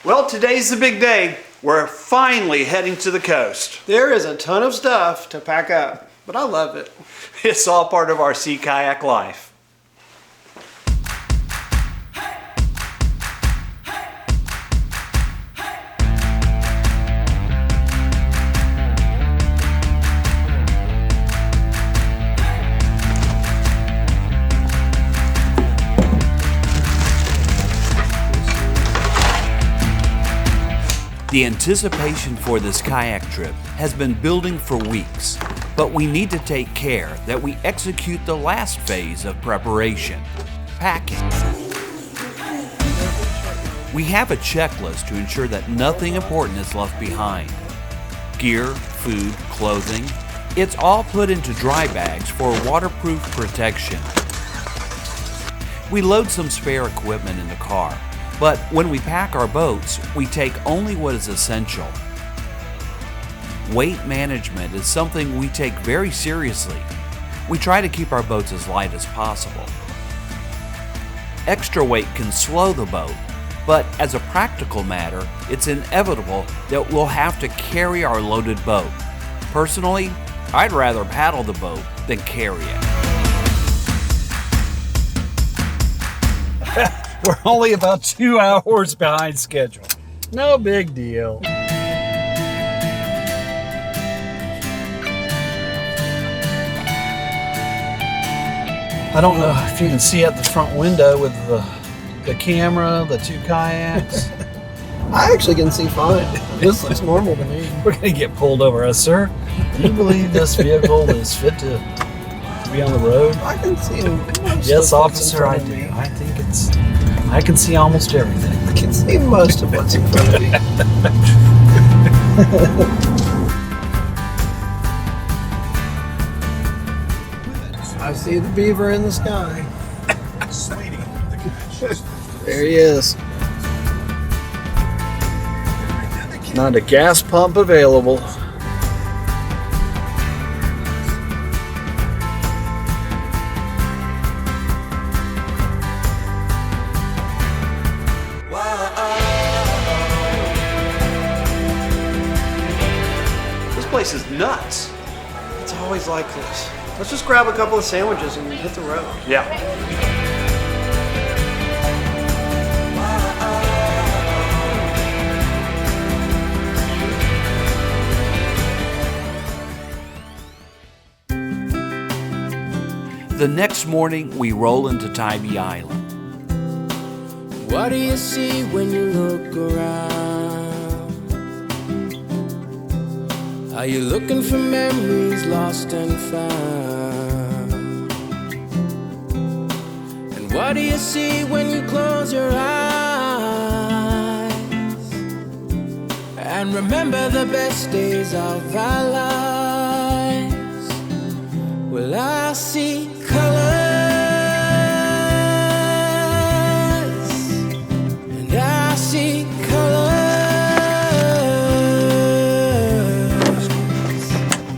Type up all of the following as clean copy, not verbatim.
Well, today's the big day. We're finally heading to the coast. There is a ton of stuff to pack up, but I love it. It's all part of our sea kayak life. The anticipation for this kayak trip has been building for weeks, but we need to take care that we execute the last phase of preparation, packing. We have a checklist to ensure that nothing important is left behind. Gear, food, clothing, it's all put into dry bags for waterproof protection. We load some spare equipment in the car, but when we pack our boats, we take only what is essential. Weight management is something we take very seriously. We try to keep our boats as light as possible. Extra weight can slow the boat, but as a practical matter, it's inevitable that we'll have to carry our loaded boat. Personally, I'd rather paddle the boat than carry it. We're only about 2 hours behind schedule. No big deal. I don't know if you can see out the front window with the camera, the 2 kayaks. I actually can see fine. This looks normal to me. We're going to get pulled over. Sir, do you believe this vehicle is fit to be on the road? I can see him. Yes, officer, I do. I think I can see almost everything. I can see most of what's in front of me. I see the beaver in the sky. There he is. Not a gas pump available. This place is nuts. It's always like this. Let's just grab a couple of sandwiches and hit the road. Yeah. The next morning, we roll into Tybee Island. What do you see when you look around? Are you looking for memories lost and found? And what do you see when you close your eyes? And remember the best days of our lives. Well, I see colors, and I see colors.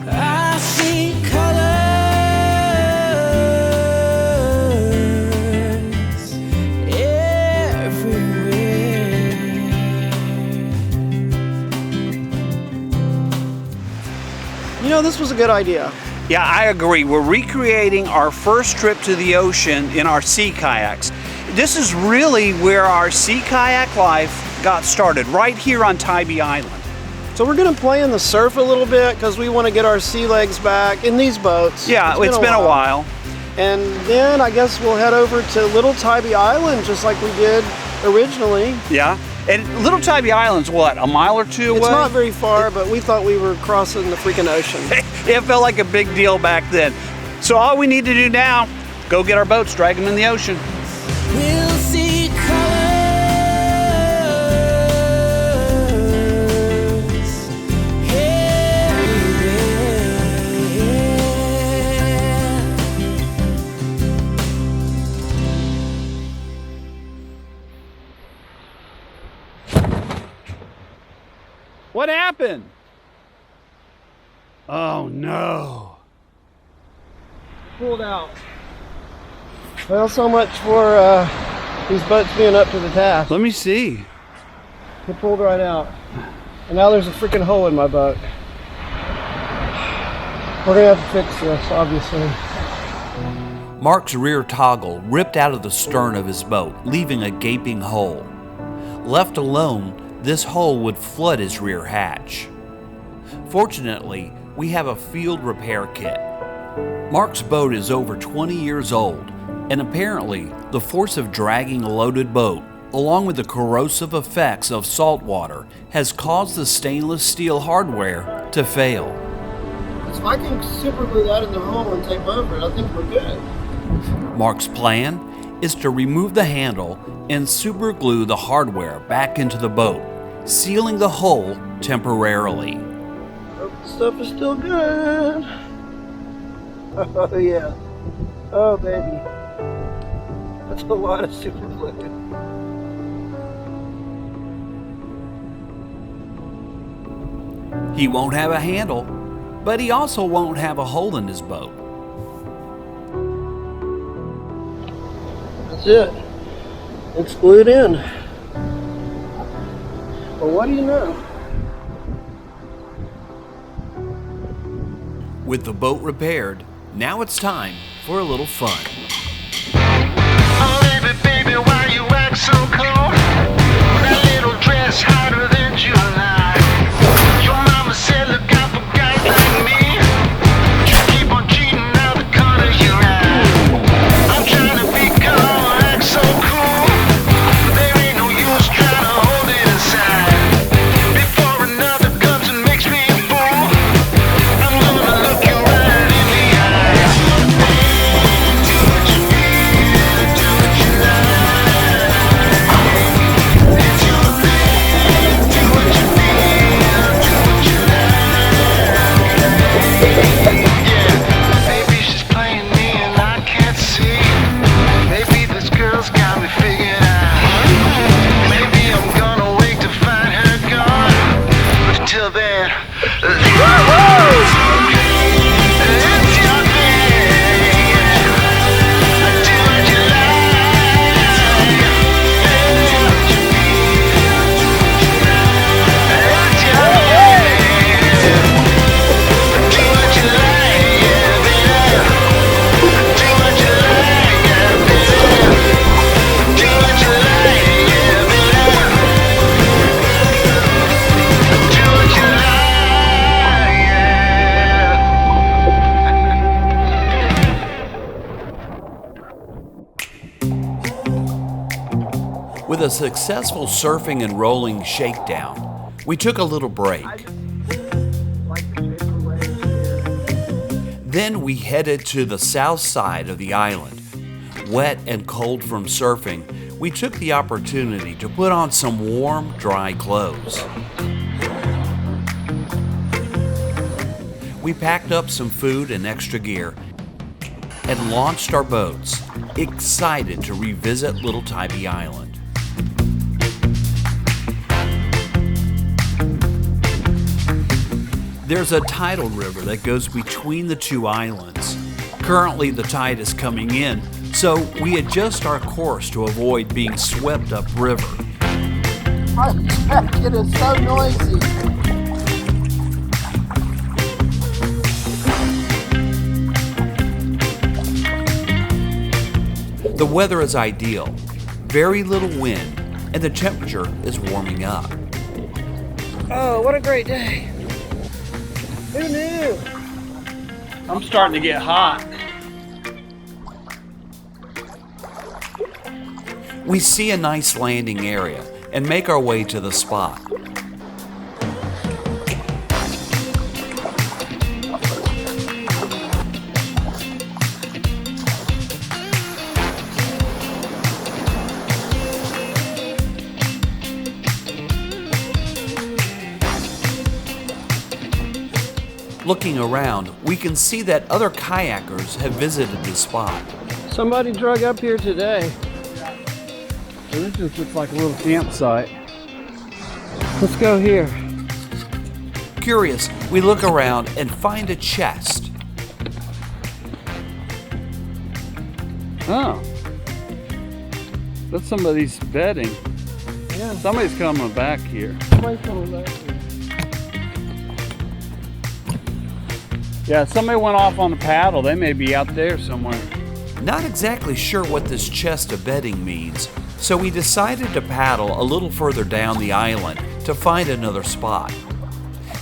I see colors everywhere. You know, this was a good idea. Yeah, I agree. We're recreating our first trip to the ocean in our sea kayaks. This is really where our sea kayak life got started, right here on Tybee Island. So we're going to play in the surf a little bit because we want to get our sea legs back in these boats. Yeah, it's been a while. And then I guess we'll head over to Little Tybee Island just like we did originally. Yeah. And Little Tybee Island's what, a mile or two away? It's not very far, but we thought we were crossing the freaking ocean. It felt like a big deal back then. So all we need to do now, go get our boats, drag them in the ocean. We'll see colors What happened? Oh no. Pulled out. Well, so much for these boats being up to the task. Let me see. It pulled right out. And now there's a freaking hole in my boat. We're gonna have to fix this, obviously. Mark's rear toggle ripped out of the stern of his boat, leaving a gaping hole. Left alone, this hole would flood his rear hatch. Fortunately, we have a field repair kit. Mark's boat is over 20 years old, and apparently the force of dragging a loaded boat, along with the corrosive effects of salt water, has caused the stainless steel hardware to fail. If I can super glue that in the hole and tape over it, I think we're good. Mark's plan is to remove the handle and super glue the hardware back into the boat, sealing the hole temporarily. Hope the stuff is still good. Oh yeah. Oh baby. That's a lot of super glue. He won't have a handle, but he also won't have a hole in his boat. That's it. It's glued in. Well, what do you know? With the boat repaired, now it's time for a little fun. Oh, baby, baby, why you act so cold? That little dress hotter than July. Your mama said, look out for guys like me. You keep on cheating out the corner of your eye. I'm trying to be calm, act so cool. There ain't no use trying to hold it inside. Before another comes and makes me a fool, I'm gonna look you right in the eye. Do what you feel, do what you like. It's your thing, do what you feel, do what you like. Yeah, maybe she's playing me and I can't see. Maybe this girl's got me figured out. Maybe I'm gonna wait to find her gone. But until then, it's your thing. Do what you like. It's your thing. Do what you like, yeah, baby. Do what you like, yeah, baby. Do what you like, yeah, baby. Do what you like, yeah. With a successful surfing and rolling shakedown, we took a little break. Then we headed to the south side of the island. Wet and cold from surfing, we took the opportunity to put on some warm, dry clothes. We packed up some food and extra gear and launched our boats, excited to revisit Little Tybee Island. There's a tidal river that goes between the two islands. Currently, the tide is coming in, so we adjust our course to avoid being swept upriver. It is so noisy. The weather is ideal, very little wind, and the temperature is warming up. Oh, what a great day. Who knew? I'm starting to get hot. We see a nice landing area and make our way to the spot. Looking around, we can see that other kayakers have visited the spot. Somebody drug up here today. So this just looks like a little campsite. Let's go here. Curious, we look around and find a chest. Oh. That's somebody's bedding. Yeah. Somebody's coming back here. Somebody's coming back here. Yeah, somebody went off on the paddle. They may be out there somewhere. Not exactly sure what this chest of bedding means, so we decided to paddle a little further down the island to find another spot.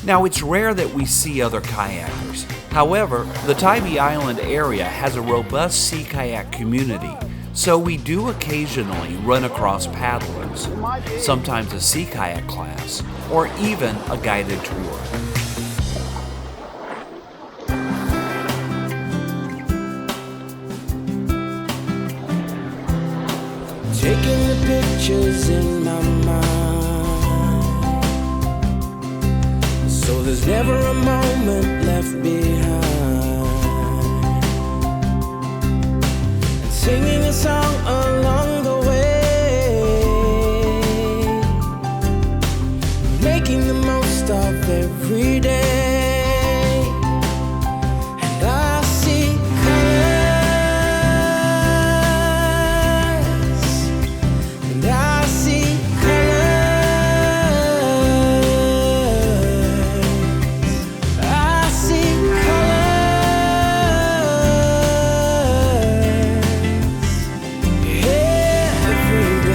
Now, it's rare that we see other kayakers. However, the Tybee Island area has a robust sea kayak community, so we do occasionally run across paddlers, sometimes a sea kayak class, or even a guided tour. Taking the pictures in my mind, so there's never a moment left behind. And singing a song along the way, making the most of every day. And I see and I see colors. I see colors everywhere.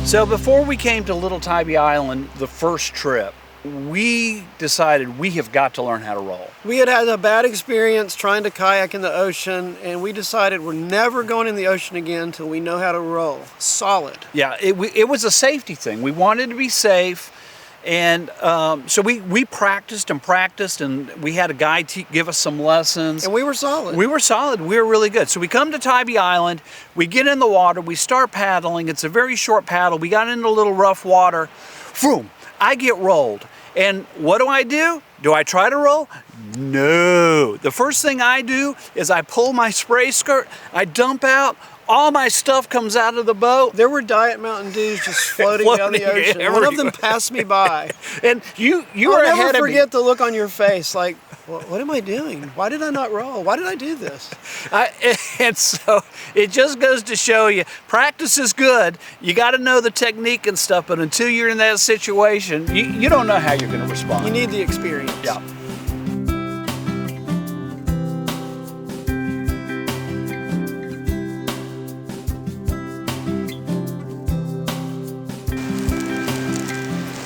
So before we came to Little Tybee Island, the first trip, we decided we have got to learn how to roll. We had had a bad experience trying to kayak in the ocean, and we decided we're never going in the ocean again until we know how to roll solid. Yeah, it was a safety thing. We wanted to be safe, and so we practiced, and we had a guy give us some lessons. And we were solid. We were solid. We were really good. So we come to Tybee Island, we get in the water, we start paddling. It's a very short paddle. We got into a little rough water. Boom! I get rolled. And what do? Do I try to roll? No. The first thing I do is I pull my spray skirt, I dump out, all my stuff comes out of the boat. There were Diet Mountain Dews just floating down the ocean. One of them passed me by. And you I'll were never ahead of me. forget the look on your face, like, what am I doing? Why did I not roll? Why did I do this? And so it just goes to show you, practice is good. You got to know the technique and stuff, but until you're in that situation, you don't know how you're going to respond. You need the experience. Yeah.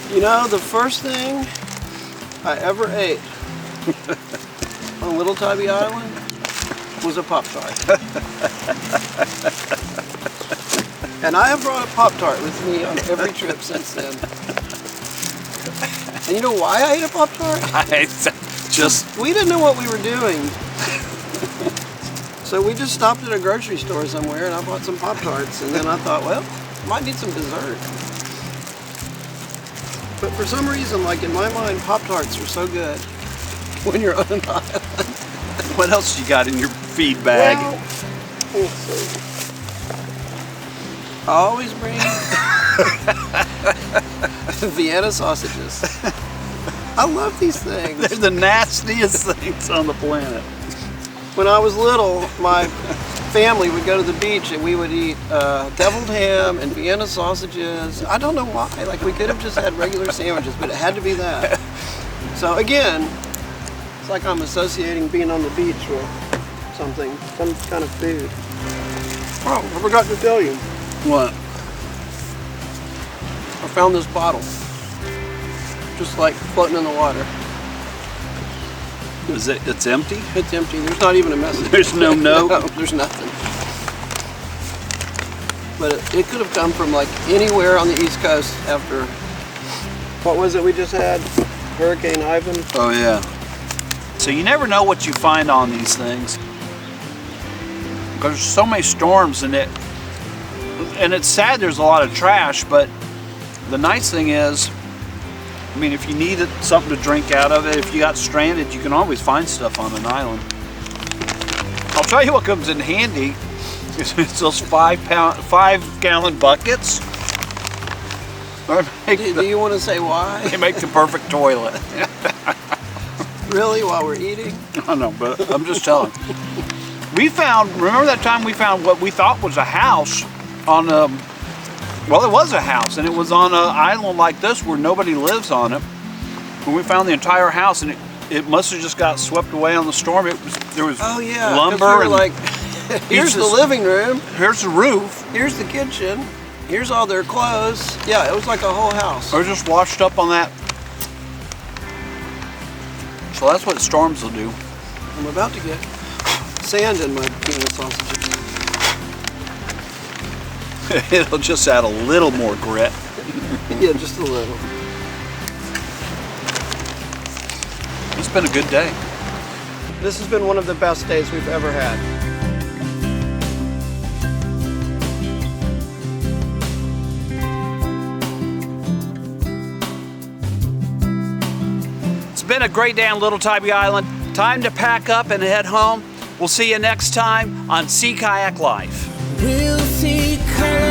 You know, the first thing I ever ate on Little Tybee Island was a Pop-Tart. And I have brought a Pop-Tart with me on every trip since then. And you know why I ate a Pop-Tart? We didn't know what we were doing. So we just stopped at a grocery store somewhere and I bought some Pop-Tarts, and then I thought, well, might need some dessert. But for some reason, like in my mind, Pop-Tarts are so good when you're on an island. What else you got in your feed bag? Well, let's see. I always bring Vienna sausages. I love these things. They're the nastiest things on the planet. When I was little, my family would go to the beach and we would eat deviled ham and Vienna sausages. I don't know why. Like, we could have just had regular sandwiches, but it had to be that. So again, it's like I'm associating being on the beach with something, some kind of food. Oh, I forgot to tell you. What? I found this bottle, just like floating in the water. It's empty? It's empty. There's not even a message. There's no note? No, there's nothing. But it could have come from like anywhere on the East Coast after, what was it we just had? Hurricane Ivan? Oh yeah. So you never know what you find on these things. Because there's so many storms and it's sad there's a lot of trash, but the nice thing is, I mean, if you needed something to drink out of it, if you got stranded, you can always find stuff on an island. I'll tell you what comes in handy. It's those 5-gallon buckets. Do you want to say why? They make the perfect toilet. Really, while we're eating? I know, but I'm just telling. We found, remember that time we found what we thought was a house on well, it was a house, and it was on an island like this where nobody lives on it. When we found the entire house, and it must have just got swept away on the storm. There was Oh yeah, 'cause lumber we were and like, here's the pieces. living room, Here's the roof. here's the kitchen, here's all their clothes. Yeah, it was like a whole house. Or just washed up on that. So that's what storms will do. I'm about to get sand in my Vienna sausages. It'll just add a little more grit. Yeah, just a little. It's been a good day. This has been one of the best days we've ever had. It's been a great day on Little Tybee Island. Time to pack up and head home. We'll see you next time on Sea Kayak Life. We'll see color.